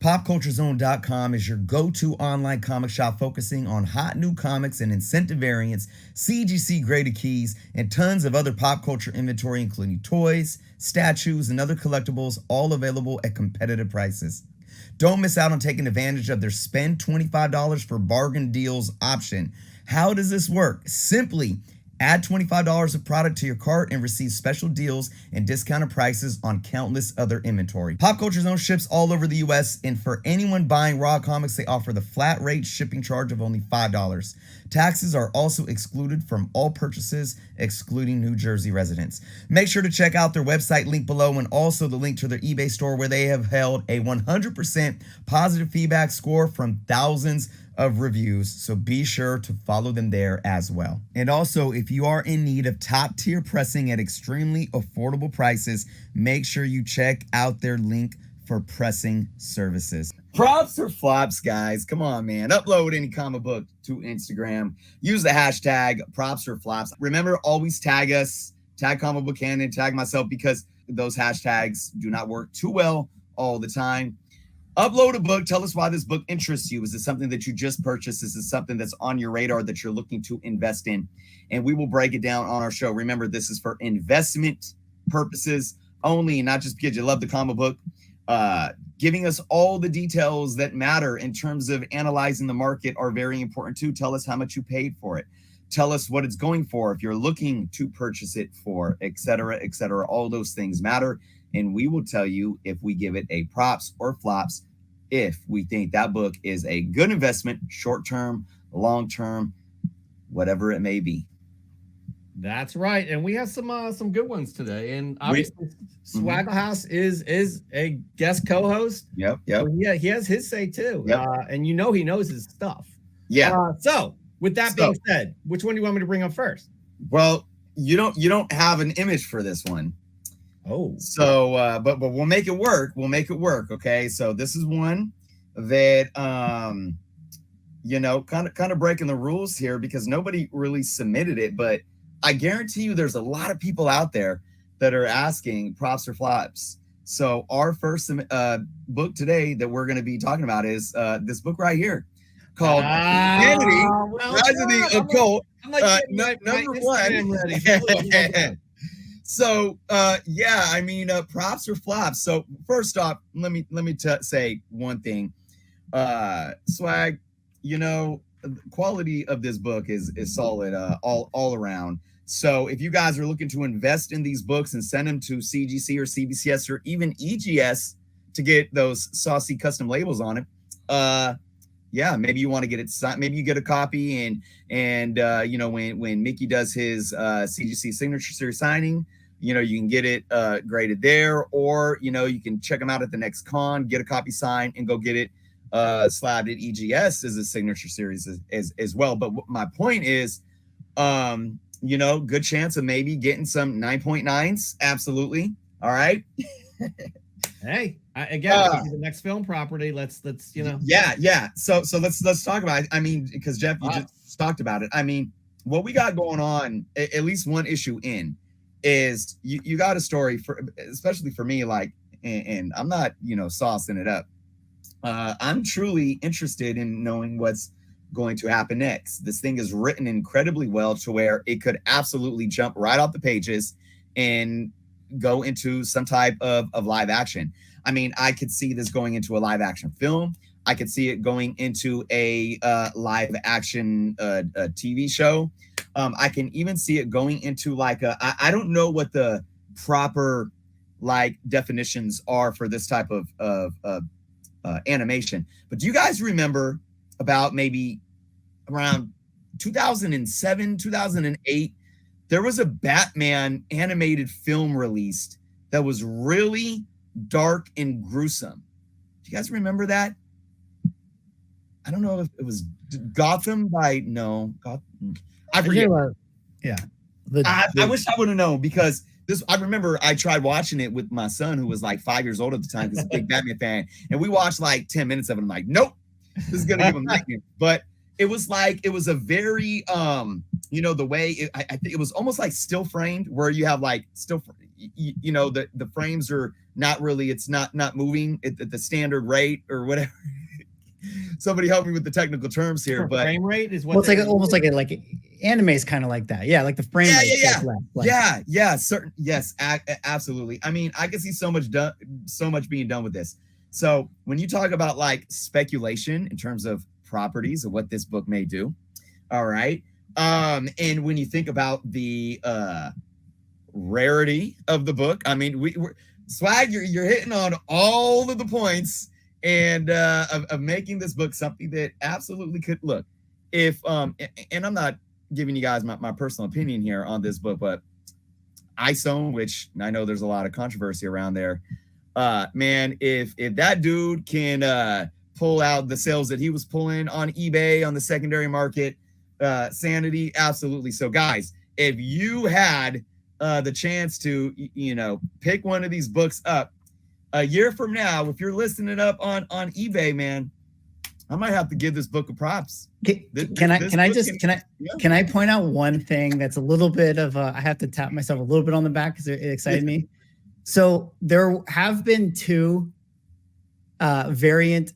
PopCultureZone.com is your go-to online comic shop focusing on hot new comics and incentive variants, CGC graded keys, and tons of other pop culture inventory, including toys, statues, and other collectibles, all available at competitive prices. Don't miss out on taking advantage of their spend $25 for bargain deals option. How does this work? Simply add $25 of product to your cart and receive special deals and discounted prices on countless other inventory. Pop Culture Zone ships all over the US, and for anyone buying raw comics, they offer the flat rate shipping charge of only $5. Taxes are also excluded from all purchases, excluding New Jersey residents. Make sure to check out their website link below and also the link to their eBay store, where they have held a 100% positive feedback score from thousands of reviews, so be sure to follow them there as well. And also, if you are in need of top tier pressing at extremely affordable prices, make sure you check out their link for pressing services. Props or flops, guys? Come on, man. Upload any comic book to Instagram. Use the hashtag props or flops. Remember, always tag us, tag Comic Book Canon, tag myself, because those hashtags do not work too well all the time. Upload a book. Tell us why this book interests you. Is it something that you just purchased? Is it something that's on your radar that you're looking to invest in? And we will break it down on our show. Remember, this is for investment purposes only, not just because you love the comic book. Giving us all the details that matter in terms of analyzing the market are very important too. Tell us how much you paid for it. Tell us what it's going for, if you're looking to purchase it for, et cetera, et cetera. All those things matter. And we will tell you if we give it a props or flops, if we think that book is a good investment, short-term, long-term, whatever it may be. That's right. And we have some good ones today. And obviously Swaggle House is a guest co-host. Yep. So yeah, he has his say too. Yep. And you know he knows his stuff. Yeah. So with that being said, which one do you want me to bring up first? Well, you don't have an image for this one. Oh, so but we'll make it work. We'll make it work. Okay. So this is one that kind of breaking the rules here, because nobody really submitted it, but I guarantee you there's a lot of people out there that are asking props or flops. So our first book today that we're going to be talking about is this book right here called Humanity, Rise of the Occult. Number one. So, props or flops. So first off, let me say one thing. Swag, the quality of this book is solid all around. So if you guys are looking to invest in these books and send them to CGC or CBCS or even EGS to get those saucy custom labels on it, maybe you want to get it signed. Maybe you get a copy and when Mickey does his CGC signature series signing, you can get it graded there, or you can check them out at the next con, get a copy signed, and go get it slabbed at EGS as a signature series as well. But my point is, good chance of maybe getting some 9.9s. Absolutely. All right. Hey, the next film property. Let's Yeah. So let's talk about it. I mean, because Jeff, you just talked about it. I mean, what we got going on, at least one issue in, is you got a story especially for me, like, and I'm not saucing it up. I'm truly interested in knowing what's going to happen next. This thing is written incredibly well to where it could absolutely jump right off the pages and go into some type of live action. I mean, I could see this going into a live action film. I could see it going into a live action TV show. I can even see it going into like I don't know what the proper like definitions are for this type of animation, but do you guys remember about maybe around 2007, 2008, there was a Batman animated film released that was really dark and gruesome? Do you guys remember that? I don't know if it was Gotham I forget. Yeah. I wish I would have known, because I remember I tried watching it with my son, who was like 5 years old at the time. He's a big Batman fan. And we watched like 10 minutes of it. I'm like, nope, this is going to give him nightmares. But it was a very you know, the way I think it was almost like still framed, where you have like still, you know, the frames are not really, it's not moving at the standard rate or whatever. Somebody help me with the technical terms here, but frame rate is what. Well, it's like almost like anime is kind of like that. Yeah, like the frame rate. Certain. Yes, absolutely. I mean, I can see so much being done with this. So when you talk about like speculation in terms of properties of what this book may do, all right. And when you think about the rarity of the book, I mean, we're Swag, you're hitting on all of the points and of making this book something that absolutely could look. If and I'm not giving you guys my personal opinion here on this book, but ISOM, which I know there's a lot of controversy around there, man, if that dude can pull out the sales that he was pulling on eBay on the secondary market, sanity, absolutely. So guys, if you had the chance to, you know, pick one of these books up a year from now, if you're listing it up on eBay, man, I might have to give this book a props. Can I point out one thing that's a little bit of I have to tap myself a little bit on the back because it excited me. So there have been 2 variant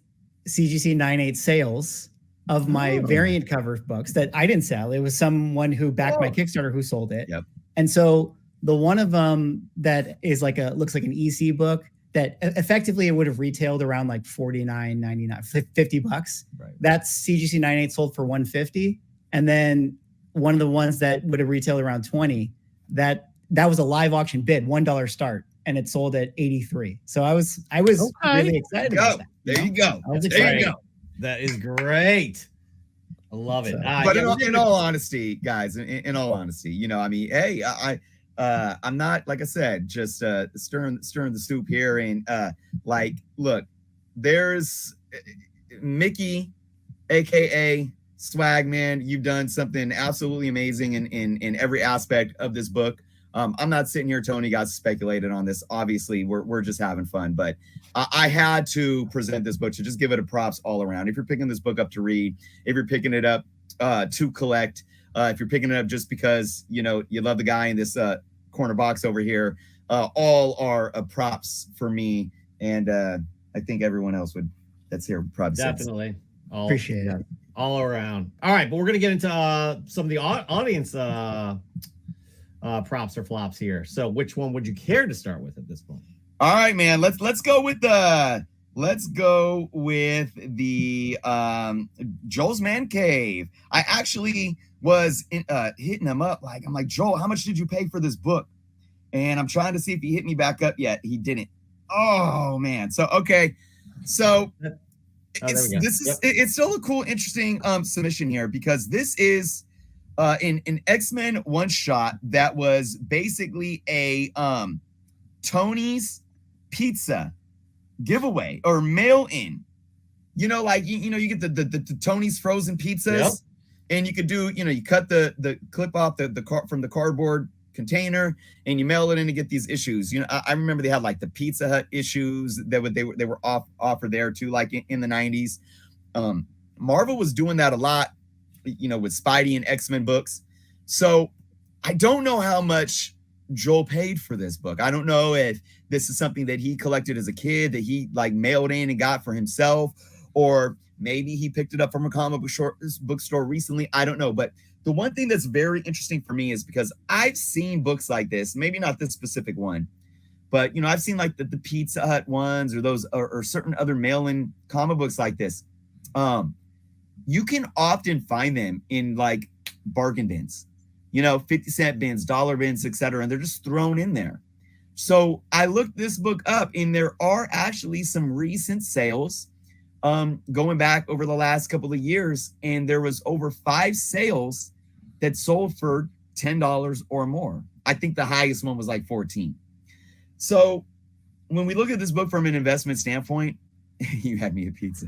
CGC 9.8 sales of my variant cover books that I didn't sell. It was someone who backed my Kickstarter who sold it. Yep. And so the one of them that is like looks like an EC book that effectively it would have retailed around like $49.99, $50. Right. That's CGC 9.8 sold for $150. And then one of the ones that would have retailed around $20, that was a live auction bid, $1 start, and it sold at $83. So I was really excited about that. There you go. I was There excited. you go. That is great. I love it. But in all honesty, guys, in all honesty, you know, I mean, hey, I'm not, like I said, just stirring the soup here, and like, look, there's Mickey, aka Swag Man. You've done something absolutely amazing in every aspect of this book. I'm not sitting here telling you guys to speculate on this. Obviously, we're just having fun, but I had to present this book to just give it a props all around. If you're picking this book up to read, if you're picking it up to collect, if you're picking it up just because, you know, you love the guy in this corner box over here, all are props for me, and I think everyone else that's here probably definitely Appreciate it all around. All right, but we're gonna get into some of the audience props or flops here. So which one would you care to start with at this point? All right, man. Let's go with the Joel's Man Cave. I actually was hitting him up, like, I'm like, Joel, how much did you pay for this book? And I'm trying to see if he hit me back up yet. He didn't. Oh man. So okay. So it's still a cool, interesting submission here, because this is an X-Men one shot that was basically a Tony's Pizza giveaway or mail in. You know, like you get the Tony's frozen pizzas. Yep. And you could do, you know, you cut the clip off from the cardboard container and you mail it in to get these issues. You know, I remember they had like the Pizza Hut issues that they were offered there too, like in the 90s. Marvel was doing that a lot, you know, with Spidey and X-Men books. So I don't know how much Joel paid for this book. I don't know if this is something that he collected as a kid that he like mailed in and got for himself, or maybe he picked it up from a comic bookstore recently. I don't know. But the one thing that's very interesting for me is because I've seen books like this, maybe not this specific one, but, you know, I've seen like the Pizza Hut ones or those or certain other mail-in comic books like this. You can often find them in like bargain bins, you know, 50-cent bins, dollar bins, etc. And they're just thrown in there. So I looked this book up and there are actually some recent sales going back over the last couple of years, and there was over 5 sales that sold for $10 or more. I think the highest one was like 14. So when we look at this book from an investment standpoint, you had me a pizza.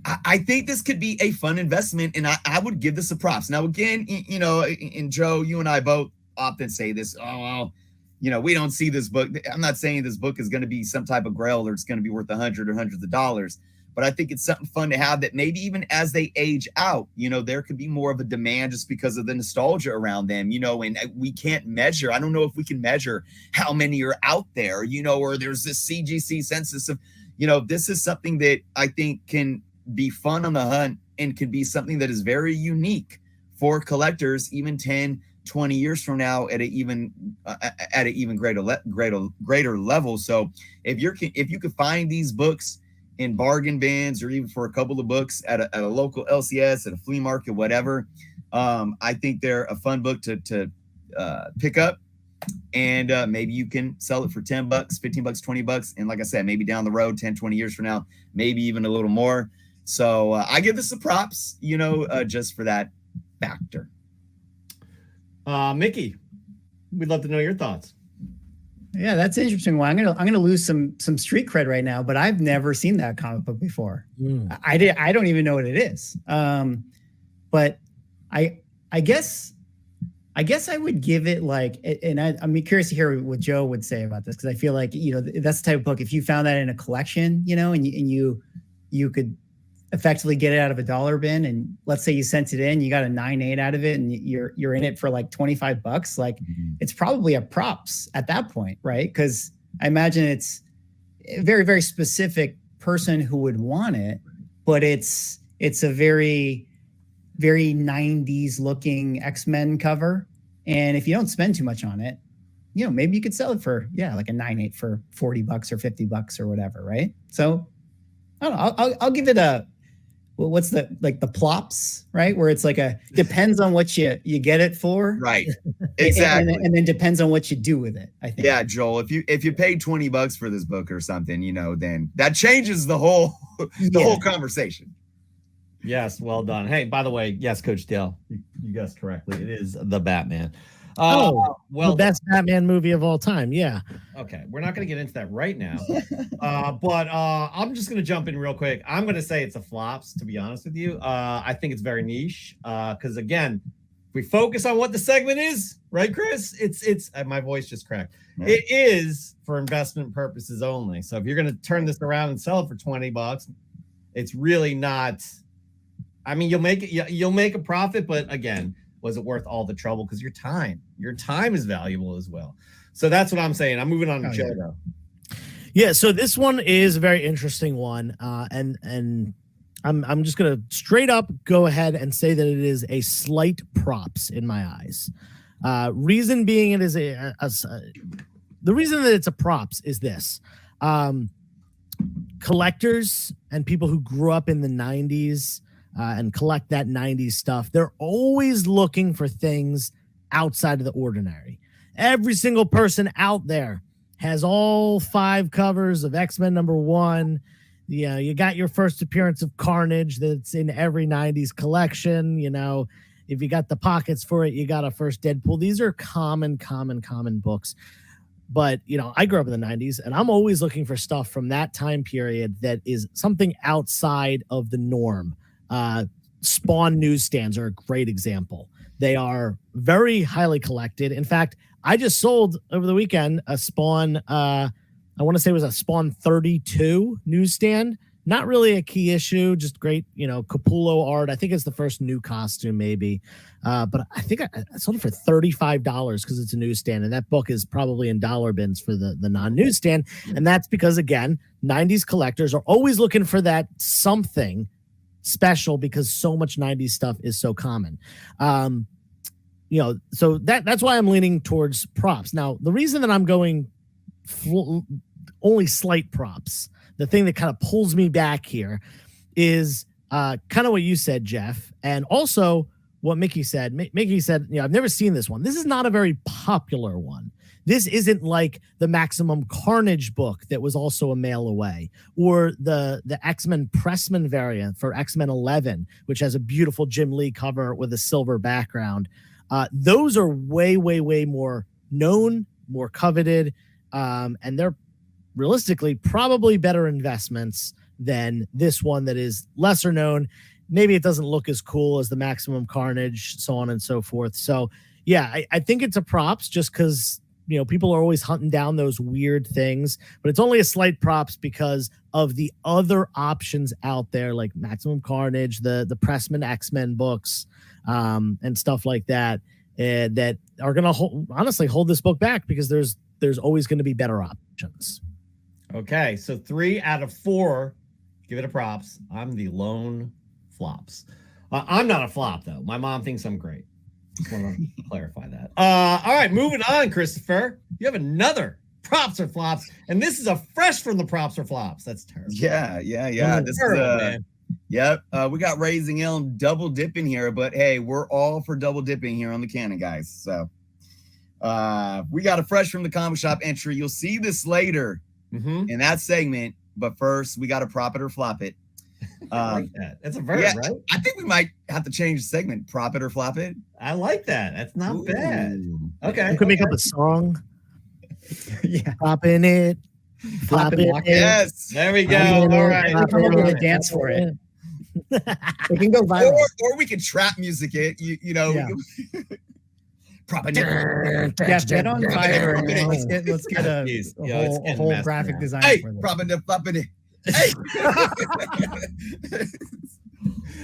I think this could be a fun investment, and I would give this a props. Now, again, you know, and Joe, you and I both often say this, oh, well, you know, we don't see this book. I'm not saying this book is going to be some type of grail or it's going to be worth $100 or hundreds of dollars, but I think it's something fun to have that maybe even as they age out, there could be more of a demand just because of the nostalgia around them, and we can't measure. I don't know if we can measure how many are out there, or there's this CGC census of, this is something that I think can be fun on the hunt and could be something that is very unique for collectors, even 10, 20 years from now at an even greater level. So if you could find these books in bargain bins, or even for a couple of books at a local LCS, at a flea market, whatever, I think they're a fun book to pick up, and maybe you can sell it for $10, $15, $20, and like I said, maybe down the road, 10, 20 years from now, maybe even a little more. So I give this some props, just for that factor. Mickey, we'd love to know your thoughts. Yeah, that's an interesting one. I'm gonna lose some street cred right now, but I've never seen that comic book before. I don't even know what it is. But I guess I would give it like, and I'm curious to hear what Joe would say about this, because I feel like that's the type of book, if you found that in a collection, and you could effectively get it out of a dollar bin, and let's say you sent it in, you got a 9.8 out of it, and you're in it for like $25, like it's probably a props at that point, right? Because I imagine it's a very, very specific person who would want it, but it's a very, very 90s looking X-Men cover, and if you don't spend too much on it, maybe you could sell it for like a 9.8 for $40 or $50 or whatever, right? So I don't know, I'll give it a, what's the plops, right? Where it's like depends on what you get it for. Right. Exactly. and then depends on what you do with it, I think. Yeah, Joel, if you paid $20 for this book or something, then that changes the whole whole conversation. Yes, well done. Hey, by the way, yes, Coach Dale, you guessed correctly. It is The Batman. Well, the best Batman movie of all time. Yeah. Okay, we're not going to get into that right now, but I'm just going to jump in real quick. I'm going to say it's a flops, to be honest with you. I think it's very niche, because again, if we focus on what the segment is, right, Chris? It's my voice just cracked. Right. It is for investment purposes only. So if you're going to turn this around and sell it for $20, it's really not. I mean, you'll make a profit, but again, was it worth all the trouble? Because your time is valuable as well. So that's what I'm saying. I'm moving on to Joe though. Yeah. So this one is a very interesting one. And I'm just going to straight up go ahead and say that it is a slight props in my eyes. Reason being it is the reason that it's a props is this. Collectors and people who grew up in the 90s, and collect that 90s stuff, they're always looking for things outside of the ordinary. Every single person out there has all 5 covers of X-Men #1. Yeah, you got your first appearance of Carnage that's in every 90s collection. If you got the pockets for it, you got a first Deadpool. These are common books. But, I grew up in the 90s, and I'm always looking for stuff from that time period that is something outside of the norm. Spawn newsstands are a great example. They are very highly collected. In fact, I just sold over the weekend a Spawn, I want to say it was a Spawn 32 newsstand. Not really a key issue, just great, Capullo art. I think it's the first new costume maybe. But I think I sold it for $35 because it's a newsstand. And that book is probably in dollar bins for the non-newsstand. And that's because, again, 90s collectors are always looking for that something special because so much 90s stuff is so common. So that's why I'm leaning towards props. Now, the reason that I'm going only slight props, the thing that kind of pulls me back here is kind of what you said, Jeff, and also what Mickey said. Mickey said, I've never seen this one. This is not a very popular one. This isn't like the Maximum Carnage book that was also a mail away, or the X-Men Pressman variant for X-Men 11, which has a beautiful Jim Lee cover with a silver background. Those are way, way, way more known, more coveted, and they're realistically probably better investments than this one that is lesser known. Maybe it doesn't look as cool as the Maximum Carnage, so on and so forth. So, yeah, I think it's a props just because people are always hunting down those weird things, but it's only a slight props because of the other options out there, like Maximum Carnage, the Pressman X-Men books, and stuff like that, that are going to honestly hold this book back because there's always going to be better options. Okay, so 3 out of 4 give it a props. I'm the lone flops. I'm not a flop though. My mom thinks I'm great. Just want to clarify that. All right, moving on, Christopher. You have another props or flops, and this is a fresh from the props or flops. That's terrible. Yeah. This Terrible, is man. Yep. We got Raising Elm double dipping here, but hey, we're all for double dipping here on the Canon, guys. So we got a fresh from the comic shop entry. You'll see this later in that segment, but first we got to prop it or flop it. I like that. That's a verb, right? I think we might have to change the segment. Prop it or flop it. I like that. That's not bad. Okay. You could make up a song. Yeah. Popping it, flopping Flopping, it. Yes. There we go. Flopping All it, right. flopping it. Come up with a dance for it. It can go viral. Or we could trap music it. You know. Yeah. Prop it. Yeah, get on Fiverr. And let's get a Jeez. Yeah, it's whole, getting a whole messy graphic now. design Hey, for this. prop it, flopping it. Hey.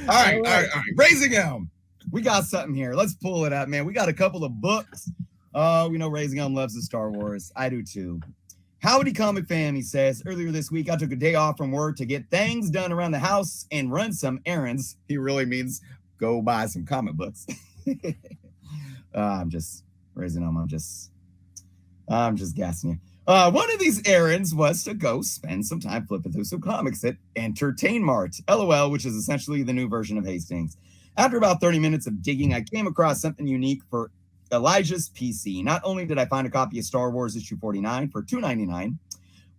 All right. Raising Elm. We got something here. Let's pull it up, man. We got a couple of books. We know Raising Elm loves the Star Wars. I do too. Howdy Comic Fam, he says, earlier this week, I took a day off from work to get things done around the house and run some errands. He really means go buy some comic books. I'm just Raising Elm. I'm just gassing you. One of these errands was to go spend some time flipping through some comics at Entertain Mart, LOL, which is essentially the new version of Hastings. After about 30 minutes of digging, I came across something unique for Elijah's PC. Not only did I find a copy of Star Wars issue 49 for $2.99,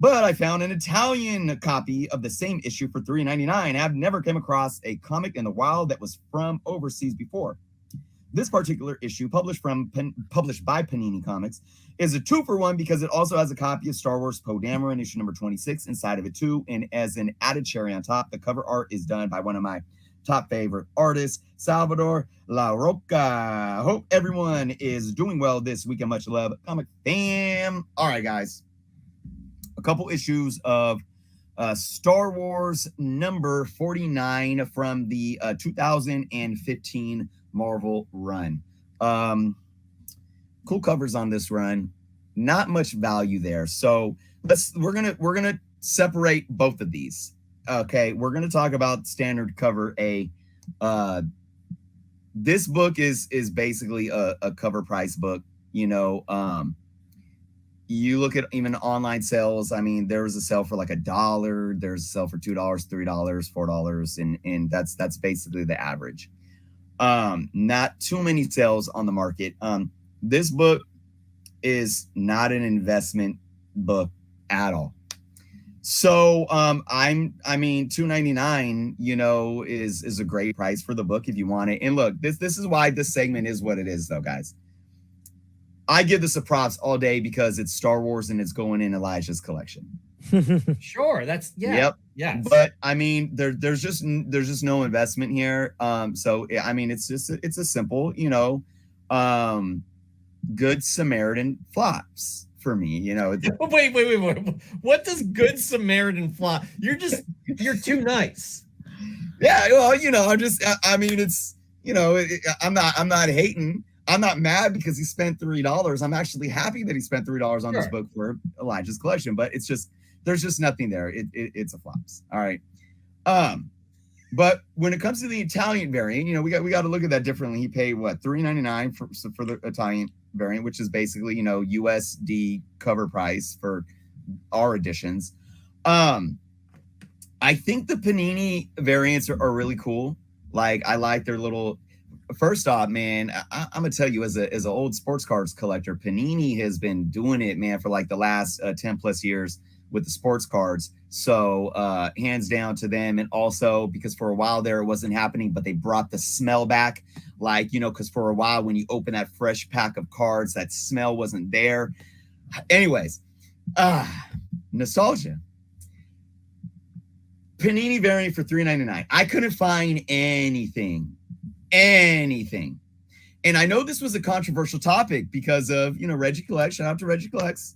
but I found an Italian copy of the same issue for $3.99. I've never come across a comic in the wild that was from overseas before. This particular issue, published by Panini Comics, is a 2-for-1 because it also has a copy of Star Wars Poe Dameron issue number 26 inside of it too. And as an added cherry on top, the cover art is done by one of my top favorite artists, Salvador La Roca. Hope everyone is doing well this week and much love, Comic Fam. All right, guys. A couple issues of Star Wars number 49 from the 2015 Marvel run. Cool covers on this run. Not much value there. So we're gonna separate both of these. Okay, we're gonna talk about standard cover A. This book is basically a cover price book. You look at even online sales. I mean, there was a sale for like $1. There's a sale for $2, $3, $4, and that's basically the average. Not too many sales on the market. This book is not an investment book at all. So I mean $2.99 is a great price for the book if you want it. And look, this is why this segment is what it is though, guys. I give this a props all day because it's Star Wars and it's going in Elijah's collection. Sure, that's Yep. Yeah. But I mean, there's just no investment here. So I mean, it's a simple, Good Samaritan flops for me. Wait. What does Good Samaritan flop? You're too nice. Yeah, well, I'm not hating. I'm not mad because he spent $3. I'm actually happy that he spent $3 on this book for Elijah's collection, but it's just there's just nothing there. It's a flops. All right. But when it comes to the Italian variant, we got to look at that differently. He paid what, $3.99 for the Italian variant, which is basically, USD cover price for our editions. I think the Panini variants are really cool. Like, I like their little. First off, man, I'm gonna tell you, as an old sports cards collector, Panini has been doing it, man, for like the last 10 plus years with the sports cards. So hands down to them. And also because for a while there it wasn't happening, but they brought the smell back, because for a while when you open that fresh pack of cards, that smell wasn't there. Anyways, nostalgia. Panini variant for $3.99. I couldn't find anything. And And I know this was a controversial topic because of, Reggie Collects. Shout out to Reggie Collects.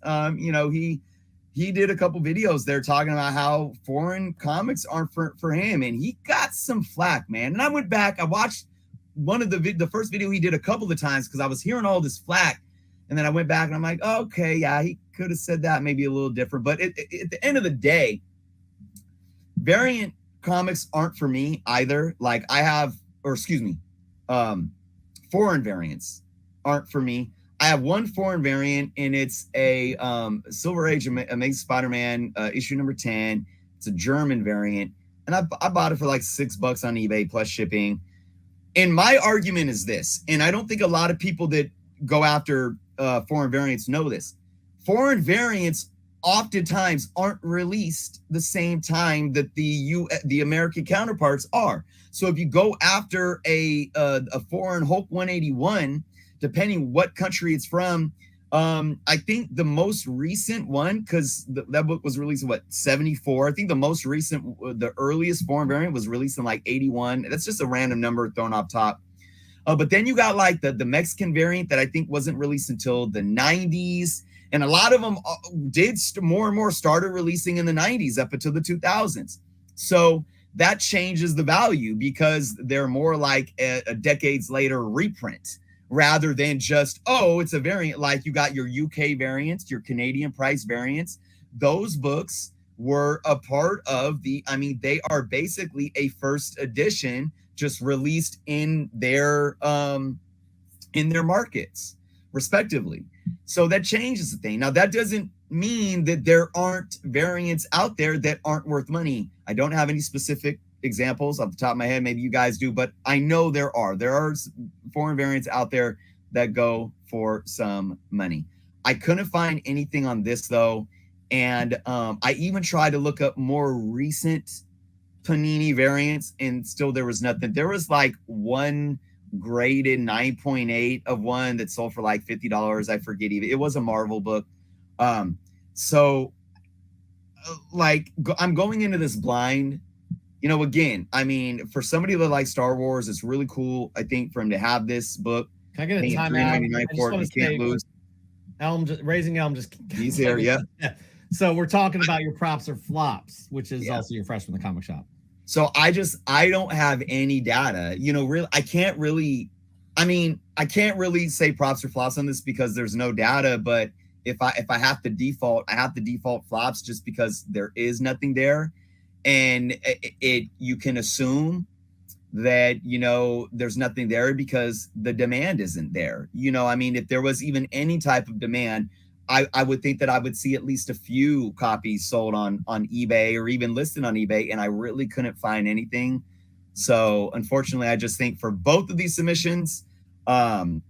He did a couple videos there talking about how foreign comics aren't for him, and he got some flack, man. And I went back, I watched one of the first video he did a couple of times because I was hearing all this flack, and then I went back and I'm like, oh, okay, yeah, he could have said that maybe a little different. But at the end of the day, variant comics aren't for me either. Like foreign variants aren't for me. I have one foreign variant, and it's a Silver Age Amazing Spider-Man issue number 10. It's a German variant, and I bought it for like $6 on eBay plus shipping. And my argument is this, and I don't think a lot of people that go after foreign variants know this. Foreign variants oftentimes aren't released the same time that the American counterparts are. So if you go after a foreign Hulk 181, depending what country it's from, I think the most recent one, because that book was released in 74. I think the most recent, the earliest foreign variant was released in like 81. That's just a random number thrown off top. But then you got like the Mexican variant that I think wasn't released until the 90s. And a lot of them did more and more started releasing in the 90s up until the 2000s. So that changes the value because they're more like a decades later reprint rather than just, oh, it's a variant. Like you got your UK variants, your Canadian price variants. Those books were a part of they are basically a first edition just released in their markets respectively. So that changes the thing. Now, that doesn't mean that there aren't variants out there that aren't worth money. I don't have any specific examples off the top of my head. Maybe you guys do, but I know there are. There are foreign variants out there that go for some money. I couldn't find anything on this, though. And I even tried to look up more recent Panini variants, and still there was nothing. There was like one graded 9.8 of one that sold for like $50. I forget even. It was a Marvel book. So I'm going into this blind. Again, for somebody that likes Star Wars, it's really cool, I think, for him to have this book. Can I get a timeout? For it. You can't lose. Raising Elm just he's here, yeah. So we're talking about your props or flops, which is also your fresh from the comic shop. So I don't have any data, really. I can't really say props or flops on this because there's no data, but if I have to default, I have to default flops just because there is nothing there. And you can assume that, there's nothing there because the demand isn't there. If there was even any type of demand, I would think that I would see at least a few copies sold on eBay or even listed on eBay, and I really couldn't find anything. So unfortunately, I just think for both of these submissions, I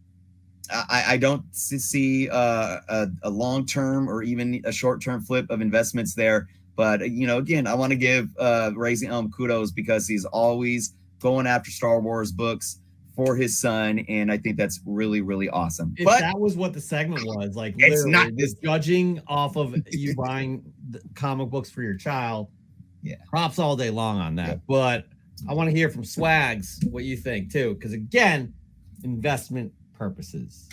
don't see a long-term or even a short-term flip of investments there. But, again, I want to give Raising Elm kudos because he's always going after Star Wars books for his son, and I think that's really, really awesome. If that was what the segment was, like it's not this judging off of you buying comic books for your child. Yeah, props all day long on that. Yeah. But I want to hear from Swags what you think too, because again, investment purposes.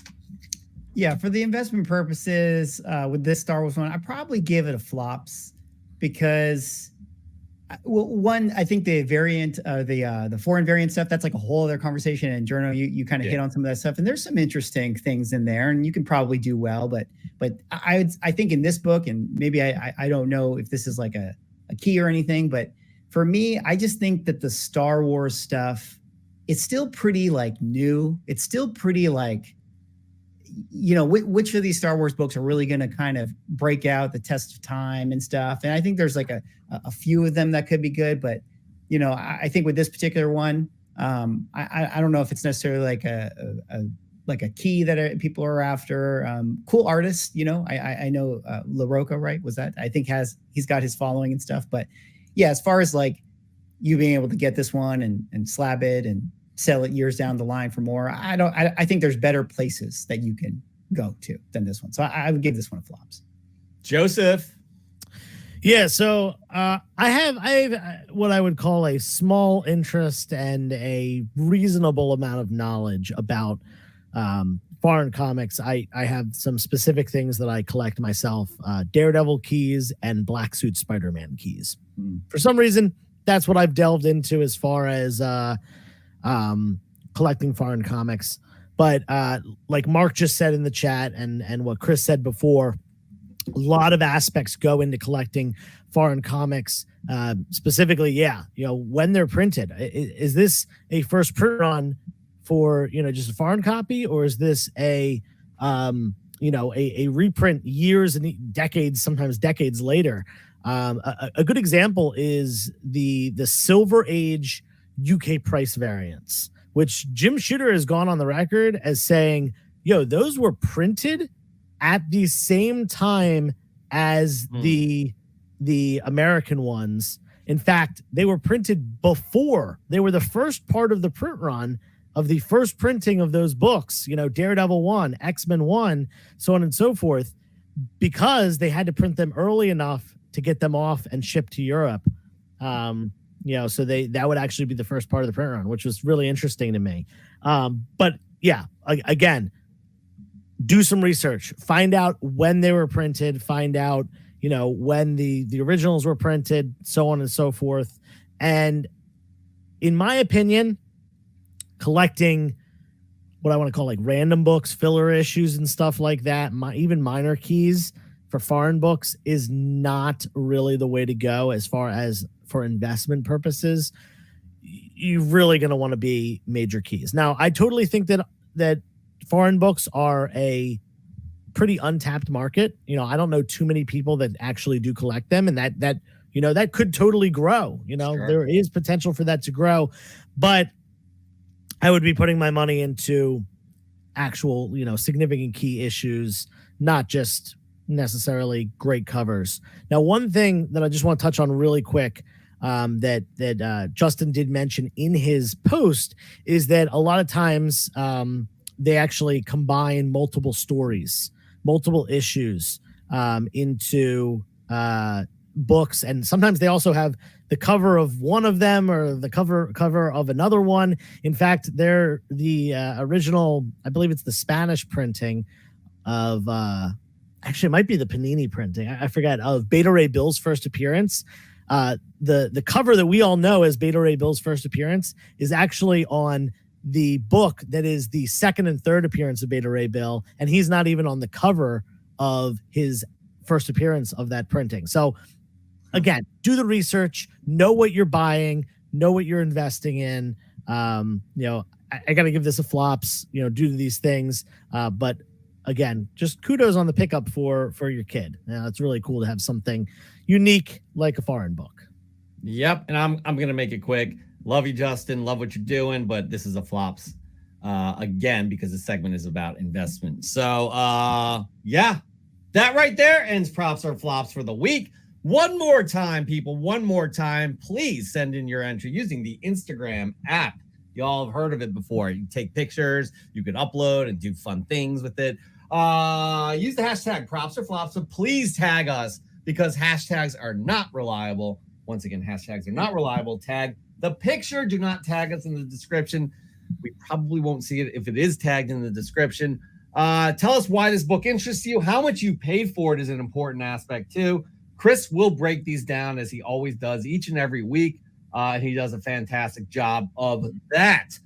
Yeah, for the investment purposes, with this Star Wars one, I probably give it a flops because. Well, one, I think the variant, the foreign variant stuff, that's like a whole other conversation. And Journo, you kind of hit on some of that stuff, and there's some interesting things in there, and you can probably do well. But I think in this book, and maybe I don't know if this is like a key or anything, but for me, I just think that the Star Wars stuff, it's still pretty like new. It's still pretty like, which of these Star Wars books are really going to kind of break out the test of time and stuff. And I think there's like a few of them that could be good, but I think with this particular one, I don't know if it's necessarily like a key that people are after. Cool artist, I know LaRocca, right? Was that? I think he's got his following and stuff, but yeah, as far as like you being able to get this one and slab it and sell it years down the line for more, I think there's better places that you can go to than this one. So I would give this one a flops. Joseph. Yeah, so I have what I would call a small interest and a reasonable amount of knowledge about foreign comics, I have some specific things that I collect myself: Daredevil keys and Black Suit Spider-Man keys. For some reason, that's what I've delved into as far as collecting foreign comics. But like Mark just said in the chat, and what Chris said before, a lot of aspects go into collecting foreign comics. Specifically, when they're printed. Is this a first print run for just a foreign copy, or is this a reprint years and decades, sometimes decades later? A good example is the Silver Age UK price variants, which Jim Shooter has gone on the record as saying, those were printed at the same time as the American ones. In fact, they were printed before. They were the first part of the print run of the first printing of those books, Daredevil 1, X-Men 1, so on and so forth, because they had to print them early enough to get them off and shipped to Europe. So that would actually be the first part of the print run, which was really interesting to me. But yeah, again, do some research, find out when they were printed, find out, when the originals were printed, so on and so forth. And in my opinion, collecting what I want to call like random books, filler issues and stuff like that, even minor keys for foreign books is not really the way to go as far as for investment purposes. You're really going to want to be major keys. Now, I totally think that foreign books are a pretty untapped market. I don't know too many people that actually do collect them, and that could totally grow. Sure. There is potential for that to grow, but I would be putting my money into actual, significant key issues, not just necessarily great covers. Now, one thing that I just want to touch on really quick, that Justin did mention in his post, is that a lot of times they actually combine multiple stories, multiple issues into books, and sometimes they also have the cover of one of them or the cover of another one. In fact, they're the original, I believe it's the Spanish printing of actually it might be the Panini printing, I forget, of Beta Ray Bill's first appearance. The cover that we all know as Beta Ray Bill's first appearance is actually on the book that is the second and third appearance of Beta Ray Bill, and he's not even on the cover of his first appearance of that printing. So again, do the research, know what you're buying, know what you're investing in. I got to give this a flops, due to these things. But again, just kudos on the pickup for your kid. It's really cool to have something unique like a foreign book. Yep. And I'm going to make it quick. Love you, Justin. Love what you're doing, but this is a flops again, because the segment is about investment. So that right there ends props or flops for the week. One more time, people, one more time, please send in your entry using the Instagram app. Y'all have heard of it before. You take pictures, you can upload and do fun things with it. Use the hashtag props or flops, so please tag us, because hashtags are not reliable. Once again, hashtags are not reliable. Tag the picture. Do not tag us in the description. We probably won't see it if it is tagged in the description. Tell us why this book interests you. How much you paid for it is an important aspect too. Chris will break these down, as he always does each and every week. He does a fantastic job of that.